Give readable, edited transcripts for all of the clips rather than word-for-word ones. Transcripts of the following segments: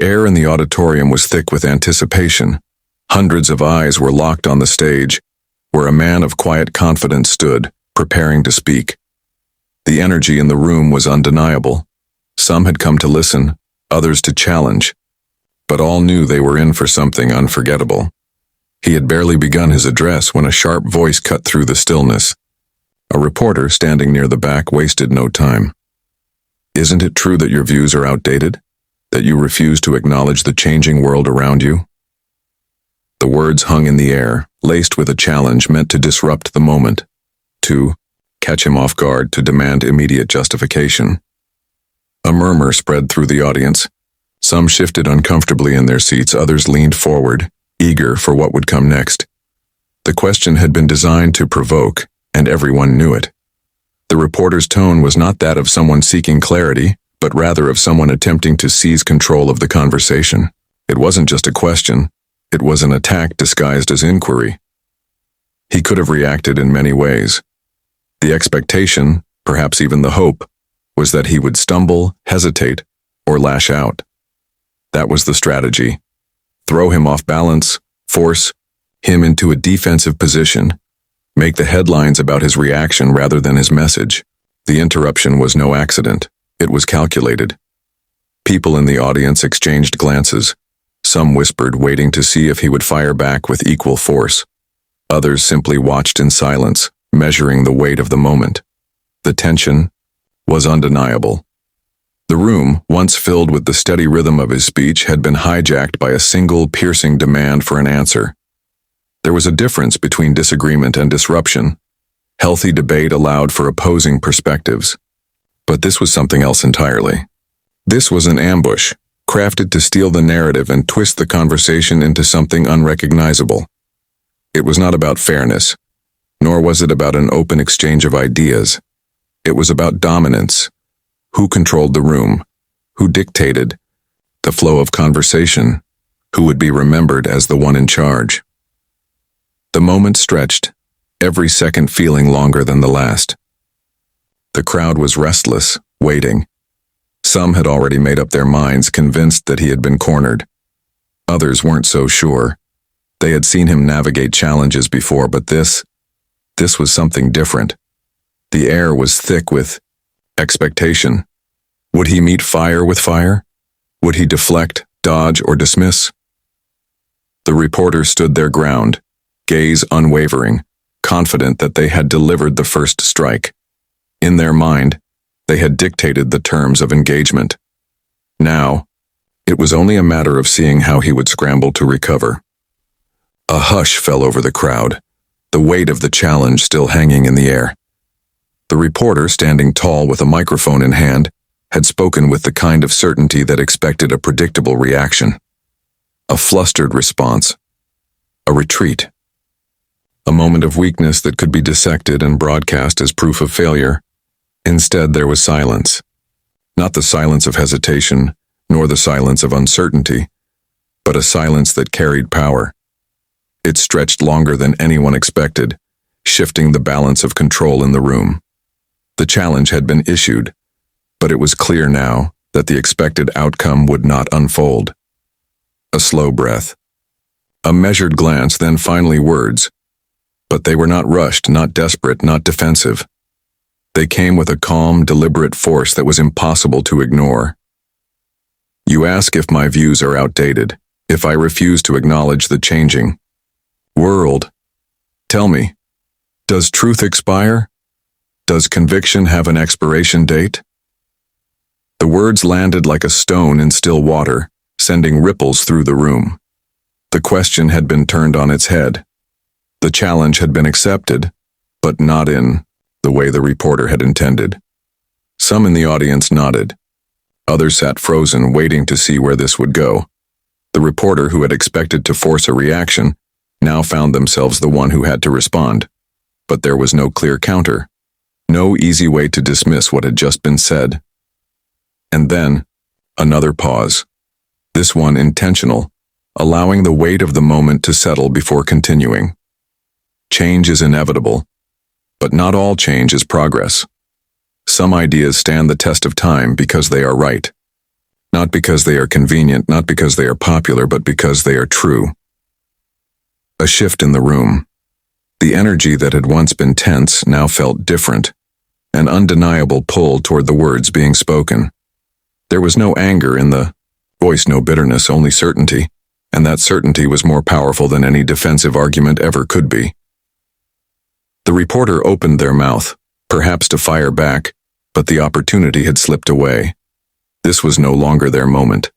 air in the auditorium was thick with anticipation. Hundreds of eyes were locked on the stage, where a man of quiet confidence stood, preparing to speak. The energy in the room was undeniable. Some had come to listen, others to challenge, but all knew they were in for something unforgettable. He had barely begun his address when a sharp voice cut through the stillness. A reporter standing near the back wasted no time. "Isn't it true that your views are outdated? That you refuse to acknowledge the changing world around you?" The words hung in the air, laced with a challenge meant to disrupt the moment, to catch him off guard, to demand immediate justification. A murmur spread through the audience. Some shifted uncomfortably in their seats, others leaned forward, eager for what would come next. The question had been designed to provoke, and everyone knew it. The reporter's tone was not that of someone seeking clarity, but rather of someone attempting to seize control of the conversation. It wasn't just a question, it was an attack disguised as inquiry. He could have reacted in many ways. The expectation, perhaps even the hope, was that he would stumble, hesitate, or lash out. That was the strategy. Throw him off balance, force him into a defensive position, make the headlines about his reaction rather than his message. The interruption was no accident. It was calculated. People in the audience exchanged glances. Some whispered, waiting to see if he would fire back with equal force. Others simply watched in silence, measuring the weight of the moment. The tension was undeniable. The room, once filled with the steady rhythm of his speech, had been hijacked by a single piercing demand for an answer. There was a difference between disagreement and disruption. Healthy debate allowed for opposing perspectives. But this was something else entirely. This was an ambush, crafted to steal the narrative and twist the conversation into something unrecognizable. It was not about fairness, nor was it about an open exchange of ideas. It was about dominance. Who controlled the room? Who dictated the flow of conversation? Who would be remembered as the one in charge? The moment stretched, every second feeling longer than the last. The crowd was restless, waiting. Some had already made up their minds, convinced that he had been cornered. Others weren't so sure. They had seen him navigate challenges before, but this was something different. The air was thick with expectation. Would he meet fire with fire? Would he deflect, dodge, or dismiss? The reporters stood their ground, gaze unwavering, confident that they had delivered the first strike. In their mind, they had dictated the terms of engagement. Now, it was only a matter of seeing how he would scramble to recover. A hush fell over the crowd, the weight of the challenge still hanging in the air. The reporter, standing tall with a microphone in hand, had spoken with the kind of certainty that expected a predictable reaction. A flustered response. A retreat. A moment of weakness that could be dissected and broadcast as proof of failure. Instead, there was silence. Not the silence of hesitation, nor the silence of uncertainty, but a silence that carried power. It stretched longer than anyone expected, shifting the balance of control in the room. The challenge had been issued, but it was clear now that the expected outcome would not unfold. A slow breath. A measured glance, then finally words. But they were not rushed, not desperate, not defensive. They came with a calm, deliberate force that was impossible to ignore. "You ask if my views are outdated, if I refuse to acknowledge the changing world. Tell me, does truth expire? Does conviction have an expiration date?" The words landed like a stone in still water, sending ripples through the room. The question had been turned on its head. The challenge had been accepted, but not in the way the reporter had intended. Some in the audience nodded. Others sat frozen, waiting to see where this would go. The reporter, who had expected to force a reaction, now found themselves the one who had to respond. But there was no clear counter. No easy way to dismiss what had just been said. And then, another pause. This one intentional, allowing the weight of the moment to settle before continuing. Change is inevitable, but not all change is progress. Some ideas stand the test of time because they are right. Not because they are convenient, not because they are popular, but because they are true. A shift in the room. The energy that had once been tense now felt different, an undeniable pull toward the words being spoken. There was no anger in the voice, no bitterness, only certainty, and that certainty was more powerful than any defensive argument ever could be. The reporter opened their mouth, perhaps to fire back, but the opportunity had slipped away. This was no longer their moment.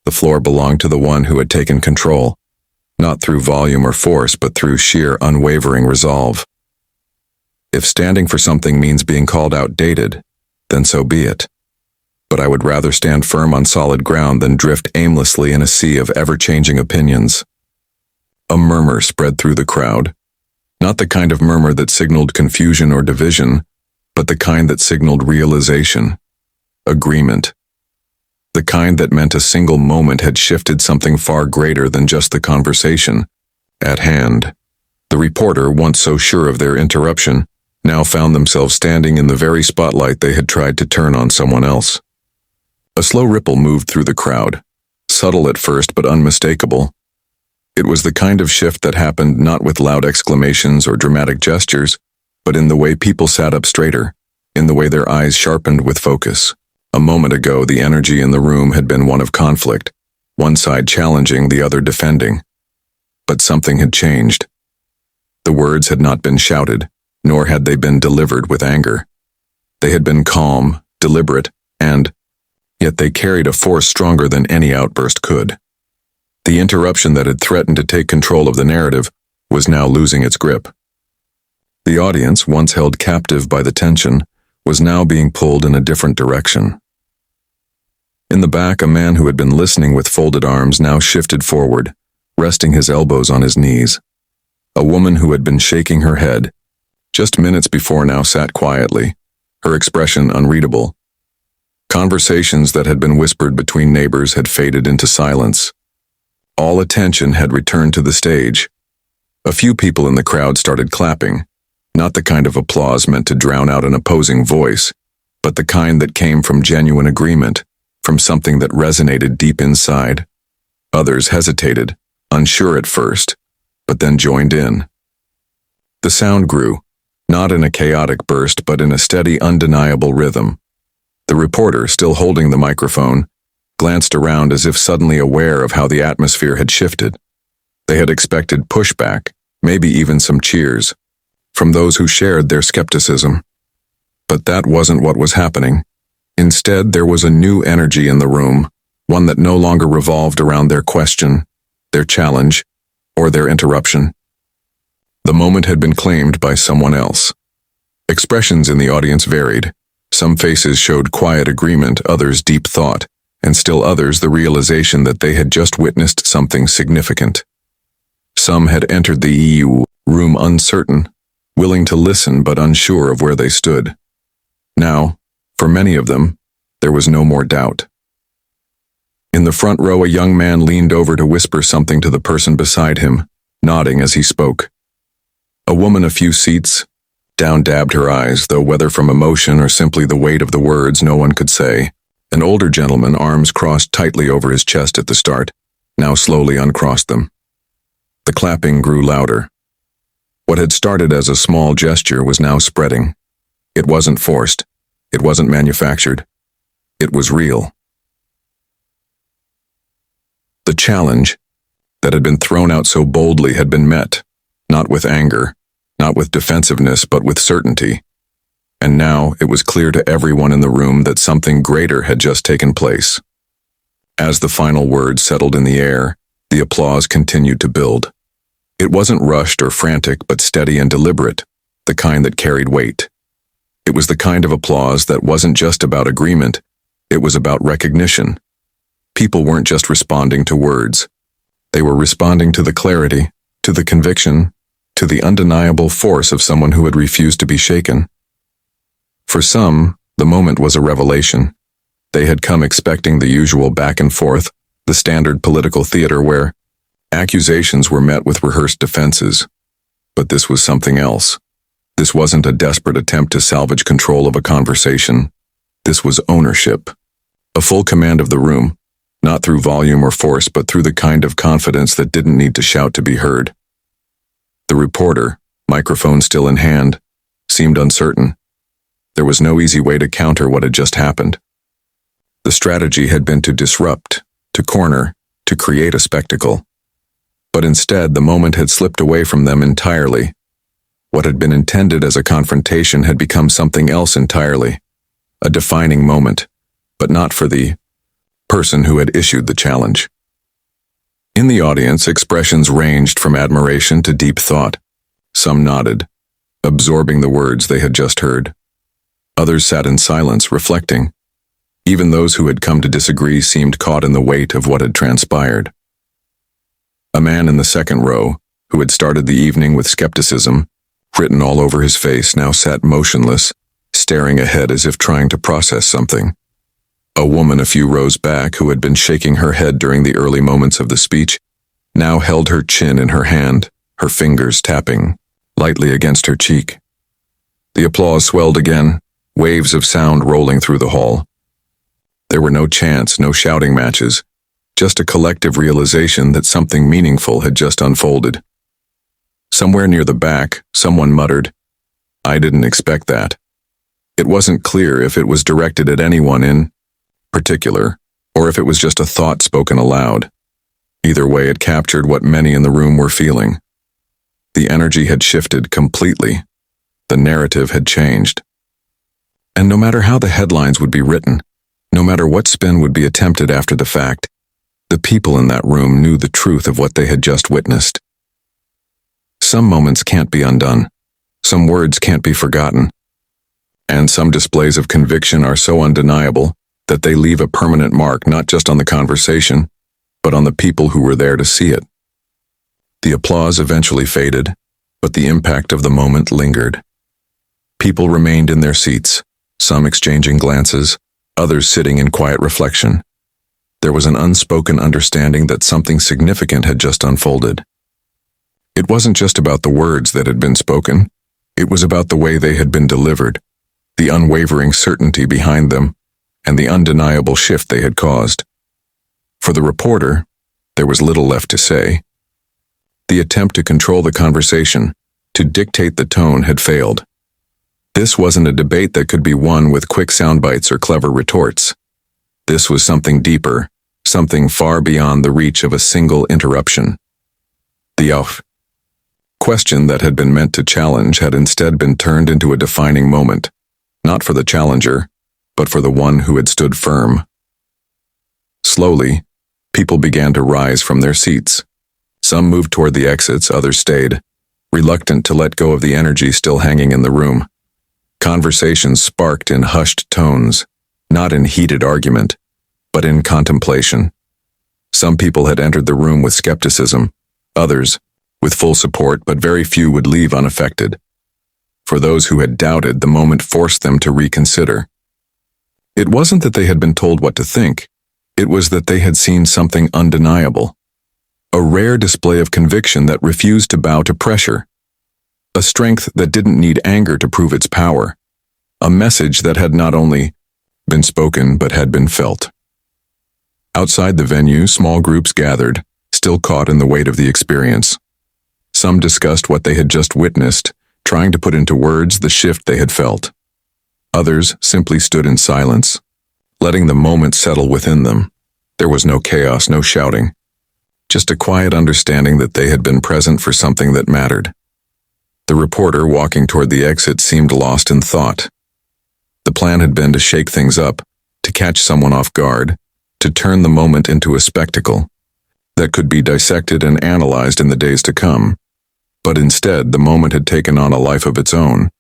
The floor belonged to the one who had taken control, not through volume or force, but through sheer unwavering resolve. If standing for something means being called outdated, then so be it. But I would rather stand firm on solid ground than drift aimlessly in a sea of ever-changing opinions. A murmur spread through the crowd, not the kind of murmur that signaled confusion or division, but the kind that signaled realization, agreement. The kind that meant a single moment had shifted something far greater than just the conversation at hand. The reporter, once so sure of their interruption, now found themselves standing in the very spotlight they had tried to turn on someone else. A slow ripple moved through the crowd, subtle at first but unmistakable. It was the kind of shift that happened not with loud exclamations or dramatic gestures, but in the way people sat up straighter, in the way their eyes sharpened with focus. A moment ago, the energy in the room had been one of conflict, one side challenging, the other defending. But something had changed. The words had not been shouted, nor had they been delivered with anger. They had been calm, deliberate, and yet they carried a force stronger than any outburst could. The interruption that had threatened to take control of the narrative was now losing its grip. The audience, once held captive by the tension, was now being pulled in a different direction. In the back, a man who had been listening with folded arms now shifted forward, resting his elbows on his knees. A woman who had been shaking her head just minutes before now sat quietly, her expression unreadable. Conversations that had been whispered between neighbors had faded into silence. All attention had returned to the stage. A few people in the crowd started clapping, not the kind of applause meant to drown out an opposing voice, but the kind that came from genuine agreement, from something that resonated deep inside. Others hesitated, unsure at first, but then joined in. The sound grew, not in a chaotic burst, but in a steady, undeniable rhythm. The reporter, still holding the microphone, glanced around as if suddenly aware of how the atmosphere had shifted. They had expected pushback, maybe even some cheers, from those who shared their skepticism. But that wasn't what was happening. Instead, there was a new energy in the room, one that no longer revolved around their question, their challenge, or their interruption. The moment had been claimed by someone else. Expressions in the audience varied. Some faces showed quiet agreement, others deep thought, and still others the realization that they had just witnessed something significant. Some had entered the EU room uncertain, willing to listen but unsure of where they stood. Now, for many of them, there was no more doubt. In the front row, a young man leaned over to whisper something to the person beside him, nodding as he spoke. A woman a few seats down dabbed her eyes, though whether from emotion or simply the weight of the words no one could say. An older gentleman, arms crossed tightly over his chest at the start, now slowly uncrossed them. The clapping grew louder. What had started as a small gesture was now spreading. It wasn't forced. It wasn't manufactured. It was real. The challenge that had been thrown out so boldly had been met, not with anger, not with defensiveness, but with certainty. And now it was clear to everyone in the room that something greater had just taken place. As the final words settled in the air, the applause continued to build. It wasn't rushed or frantic, but steady and deliberate, the kind that carried weight. It was the kind of applause that wasn't just about agreement, it was about recognition. People weren't just responding to words. They were responding to the clarity, to the conviction, to the undeniable force of someone who had refused to be shaken. For some, the moment was a revelation. They had come expecting the usual back and forth, the standard political theater where accusations were met with rehearsed defenses. But this was something else. This wasn't a desperate attempt to salvage control of a conversation. This was ownership. A full command of the room, not through volume or force, but through the kind of confidence that didn't need to shout to be heard. The reporter, microphone still in hand, seemed uncertain. There was no easy way to counter what had just happened. The strategy had been to disrupt, to corner, to create a spectacle. But instead, the moment had slipped away from them entirely. What had been intended as a confrontation had become something else entirely, a defining moment, but not for the person who had issued the challenge. In the audience, expressions ranged from admiration to deep thought. Some nodded, absorbing the words they had just heard. Others sat in silence, reflecting. Even those who had come to disagree seemed caught in the weight of what had transpired. A man in the second row, who had started the evening with skepticism, written all over his face, now sat motionless, staring ahead as if trying to process something. A woman a few rows back, who had been shaking her head during the early moments of the speech, now held her chin in her hand, her fingers tapping lightly against her cheek. The applause swelled again, waves of sound rolling through the hall. There were no chants, no shouting matches, just a collective realization that something meaningful had just unfolded. Somewhere near the back, someone muttered, "I didn't expect that." It wasn't clear if it was directed at anyone in particular, or if it was just a thought spoken aloud. Either way, it captured what many in the room were feeling. The energy had shifted completely. The narrative had changed. And no matter how the headlines would be written, no matter what spin would be attempted after the fact, the people in that room knew the truth of what they had just witnessed. Some moments can't be undone. Some words can't be forgotten. And some displays of conviction are so undeniable that they leave a permanent mark not just on the conversation, but on the people who were there to see it. The applause eventually faded, but the impact of the moment lingered. People remained in their seats, some exchanging glances, others sitting in quiet reflection. There was an unspoken understanding that something significant had just unfolded. It wasn't just about the words that had been spoken, it was about the way they had been delivered, the unwavering certainty behind them, and the undeniable shift they had caused. For the reporter, there was little left to say. The attempt to control the conversation, to dictate the tone, had failed. This wasn't a debate that could be won with quick soundbites or clever retorts. This was something deeper, something far beyond the reach of a single interruption. The question that had been meant to challenge had instead been turned into a defining moment, not for the challenger, but for the one who had stood firm. Slowly, people began to rise from their seats. Some moved toward the exits, others stayed, reluctant to let go of the energy still hanging in the room. Conversations sparked in hushed tones, not in heated argument, but in contemplation. Some people had entered the room with skepticism, others with full support, but very few would leave unaffected. For those who had doubted, the moment forced them to reconsider. It wasn't that they had been told what to think, it was that they had seen something undeniable. A rare display of conviction that refused to bow to pressure. A strength that didn't need anger to prove its power. A message that had not only been spoken but had been felt. Outside the venue, small groups gathered, still caught in the weight of the experience. Some discussed what they had just witnessed, trying to put into words the shift they had felt. Others simply stood in silence, letting the moment settle within them. There was no chaos, no shouting. Just a quiet understanding that they had been present for something that mattered. The reporter walking toward the exit seemed lost in thought. The plan had been to shake things up, to catch someone off guard, to turn the moment into a spectacle that could be dissected and analyzed in the days to come. But instead, the moment had taken on a life of its own.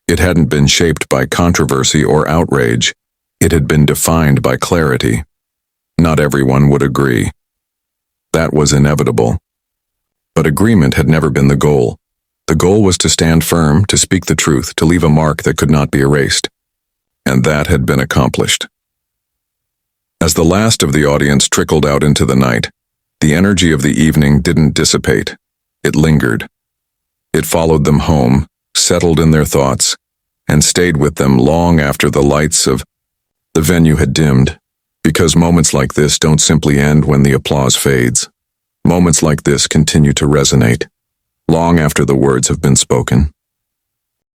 It hadn't been shaped by controversy or outrage. It had been defined by clarity. Not everyone would agree. That was inevitable. But agreement had never been the goal. The goal was to stand firm, to speak the truth, to leave a mark that could not be erased. And that had been accomplished. As the last of the audience trickled out into the night, the energy of the evening didn't dissipate. It lingered. It followed them home, settled in their thoughts, and stayed with them long after the lights of the venue had dimmed, Because moments like this don't simply end when the applause fades. Moments like this continue to resonate, long after the words have been spoken.